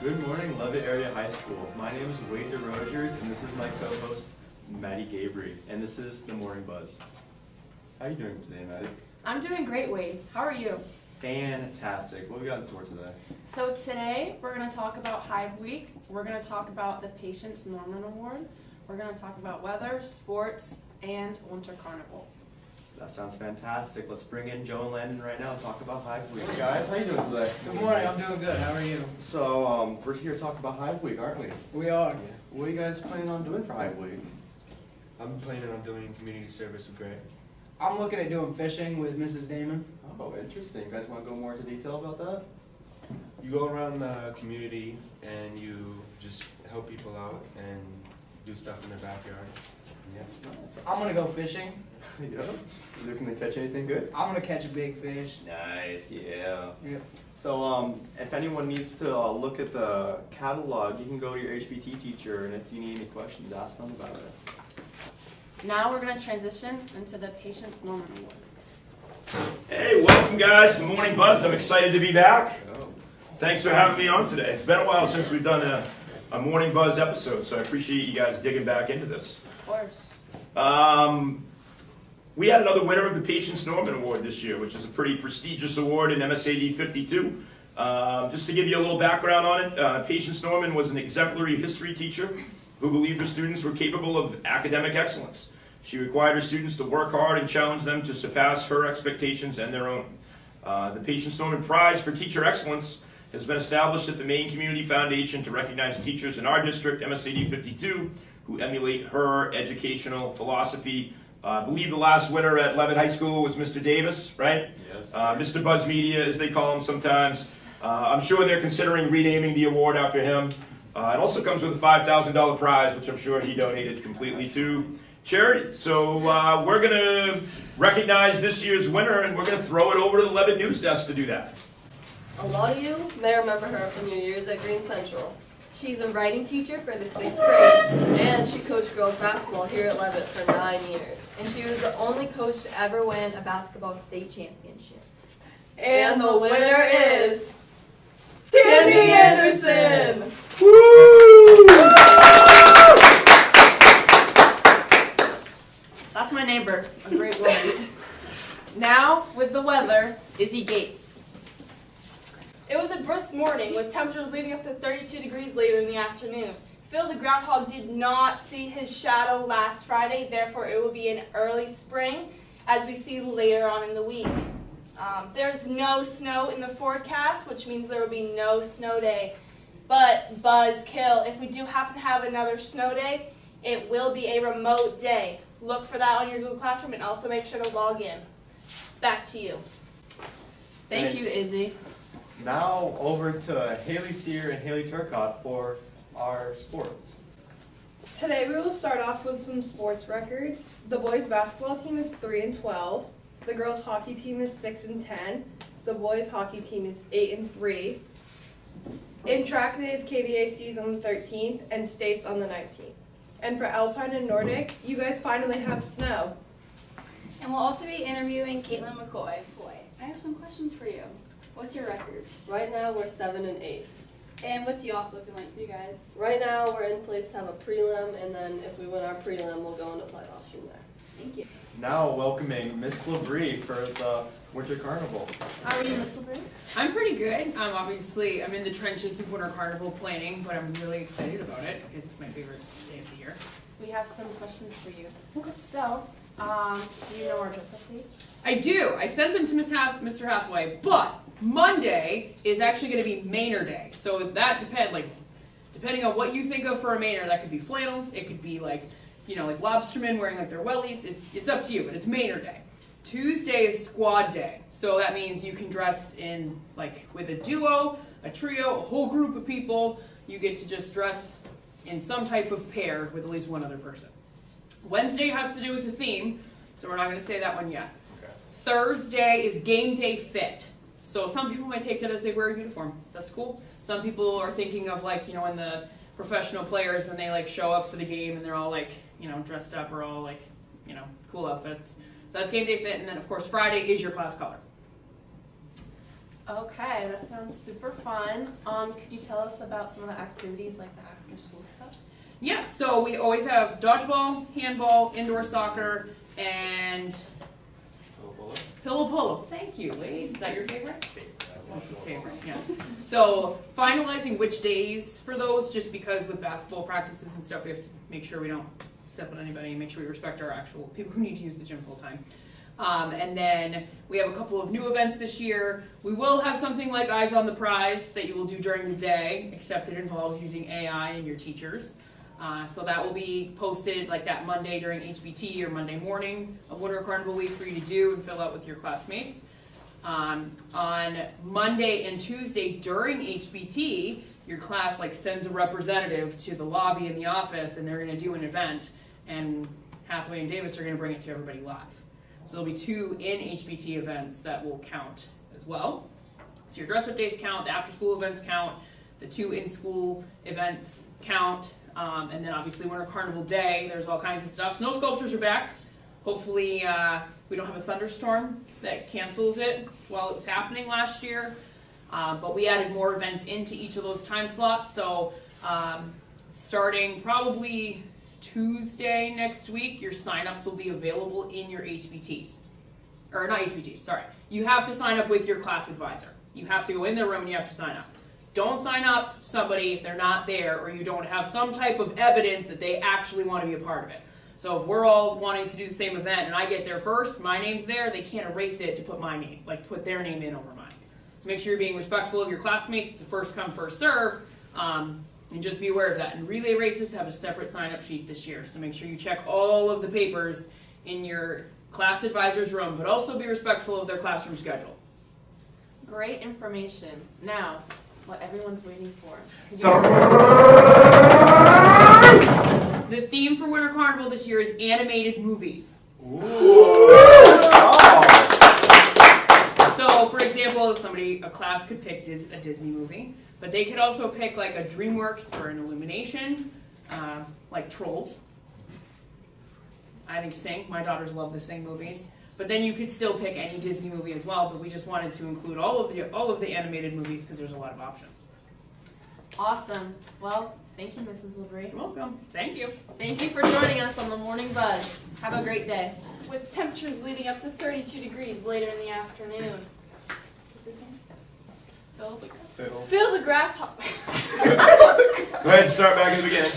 Good morning, Levitt Area High School. My name is Wade DeRogers, and this is my co-host, Maddie Gabry, and this is The Morning Buzz. How are you doing today, Maddie? I'm doing great, Wade. How are you? Fantastic. What have we got in store today? So today, we're going to talk about Hive Week. We're going to talk about the Patience Norman Award. We're going to talk about weather, sports, and Winter Carnival. That sounds fantastic. Let's bring in Joe and Landon right now and talk about Hive Week. Hey guys, how you doing today? Good morning, I'm doing good. How are you? So, we're here to talk about Hive Week, aren't we? We are. What are you guys planning on doing for Hive Week? I'm planning on doing community service with Gray. I'm looking at doing fishing with Mrs. Damon. Oh, interesting. You guys want to go more into detail about that? You go around the community and you just help people out and do stuff in their backyard. Yes, nice. I'm gonna go fishing. Yeah. You looking to catch anything good? I'm gonna catch a big fish. Nice, yeah. Yeah. So, if anyone needs to look at the catalog, you can go to your HBT teacher, and if you need any questions, ask them about it. Now we're going to transition into the Patience Norman Award. Hey, welcome guys to the Morning Buzz. I'm excited to be back. Oh. Thanks for having me on today. It's been a while since we've done a Morning Buzz episode, so I appreciate you guys digging back into this. Of course. We had another winner of the Patience Norman Award this year, which is a pretty prestigious award in MSAD 52. Just to give you a little background on it, Patience Norman was an exemplary history teacher who believed her students were capable of academic excellence. She required her students to work hard and challenge them to surpass her expectations and their own. The Patience Norman Prize for Teacher Excellence has been established at the Maine Community Foundation to recognize teachers in our district, MSAD 52, who emulate her educational philosophy. I believe the last winner at Levitt High School was Mr. Davis, right? Yes. Mr. Buzz Media, as they call him sometimes. I'm sure they're considering renaming the award after him. It also comes with a $5,000 prize, which I'm sure he donated completely to charity. So we're going to recognize this year's winner, and we're going to throw it over to the Levitt News Desk to do that. A lot of you may remember her from your years at Green Central. She's a writing teacher for the 6th grade, and she coached girls basketball here at Levitt for 9 years. And she was the only coach to ever win a basketball state championship. And the winner is Tammy Anderson! Woo! That's my neighbor, a great woman. Now, with the weather, Izzy Gates. It was a brisk morning with temperatures leading up to 32 degrees later in the afternoon. Phil the groundhog did not see his shadow last Friday, therefore it will be an early spring as we see later on in the week. There's no snow in the forecast, which means there will be no snow day. But buzzkill, if we do happen to have another snow day, it will be a remote day. Look for that on your Google Classroom and also make sure to log in. Back to you. Thank you, Izzy. Now over to Haley Sear and Haley Turcott for our sports. Today we will start off with some sports records. The boys basketball team is 3-12. The girls hockey team is 6-10. The boys hockey team is 8-3. In track they have KVACs on the 13th and states on the 19th. And for Alpine and Nordic, you guys finally have snow. And we'll also be interviewing Caitlin McCoy. Boy, I have some questions for you. What's your record? Right now we're 7-8. And what's y'all's looking like for you guys? Right now we're in place to have a prelim, and then if we win our prelim, we'll go into playoffs from there. Thank you. Now welcoming Miss LaBrie for the Winter Carnival. How are you, Miss LeBray? I'm pretty good. I'm in the trenches of Winter Carnival planning, but I'm really excited about it because it's my favorite day of the year. We have some questions for you. So, do you know our dress-up, please? I do. I sent them to Mr. Hathaway, but Monday is actually going to be Mainer Day. So that depending on what you think of for a Mainer, that could be flannels, it could be like lobstermen wearing like their wellies. It's up to you, but it's Mainer Day. Tuesday is squad day. So that means you can dress in with a duo, a trio, a whole group of people. You get to just dress in some type of pair with at least one other person. Wednesday has to do with the theme, so we're not going to say that one yet. Okay. Thursday is game day fit. So some people might take that as they wear a uniform. That's cool. Some people are thinking of when the professional players, when they show up for the game and they're all dressed up or all cool outfits. So that's game day fit, and then of course Friday is your class color. Okay, that sounds super fun. Could you tell us about some of the activities, like the after-school stuff? Yeah, so we always have dodgeball, handball, indoor soccer, and pillow polo. Thank you, Lee. Is that your favorite? That's his favorite, yeah. So finalizing which days for those, just because with basketball practices and stuff, we have to make sure we don't step on anybody and make sure we respect our actual people who need to use the gym full time. And then we have a couple of new events this year. We will have something like Eyes on the Prize that you will do during the day, except it involves using AI and your teachers. So that will be posted like that Monday during HBT or Monday morning of Winter Carnival Week for you to do and fill out with your classmates. On Monday and Tuesday during HBT, your class like sends a representative to the lobby in the office, and they're going to do an event, and Hathaway and Davis are going to bring it to everybody live. So there'll be 2 in HBT events that will count as well. So your dress-up days count, the after-school events count, the 2 in-school events count, and then obviously Winter Carnival Day, there's all kinds of stuff. Snow sculptures are back. Hopefully we don't have a thunderstorm that cancels it while it was happening last year. But we added more events into each of those time slots. So starting probably Tuesday next week, your signups will be available in your HBTs. Or not HBTs, sorry. You have to sign up with your class advisor. You have to go in their room and you have to sign up. Don't sign up somebody if they're not there or you don't have some type of evidence that they actually want to be a part of it. So if we're all wanting to do the same event and I get there first, my name's there, they can't erase it to put my name, like put their name in over mine. So make sure you're being respectful of your classmates. It's a first come, first serve. And just be aware of that. And relay races have a separate sign-up sheet this year. So make sure you check all of the papers in your class advisor's room, but also be respectful of their classroom schedule. Great information. Now, what everyone's waiting for. The theme for Winter Carnival this year is animated movies. So, for example, a class could pick a Disney movie, but they could also pick like a DreamWorks or an Illumination, like Trolls. I think Sing. My daughters love the Sing movies. But then you could still pick any Disney movie as well, but we just wanted to include all of the animated movies because there's a lot of options. Awesome. Well, thank you, Mrs. LeBrie. You're welcome. Thank you. Thank you for joining us on the Morning Buzz. Have a great day. With temperatures leading up to 32 degrees later in the afternoon. What's his name? Phil the grasshopper. Go ahead and start back at the beginning.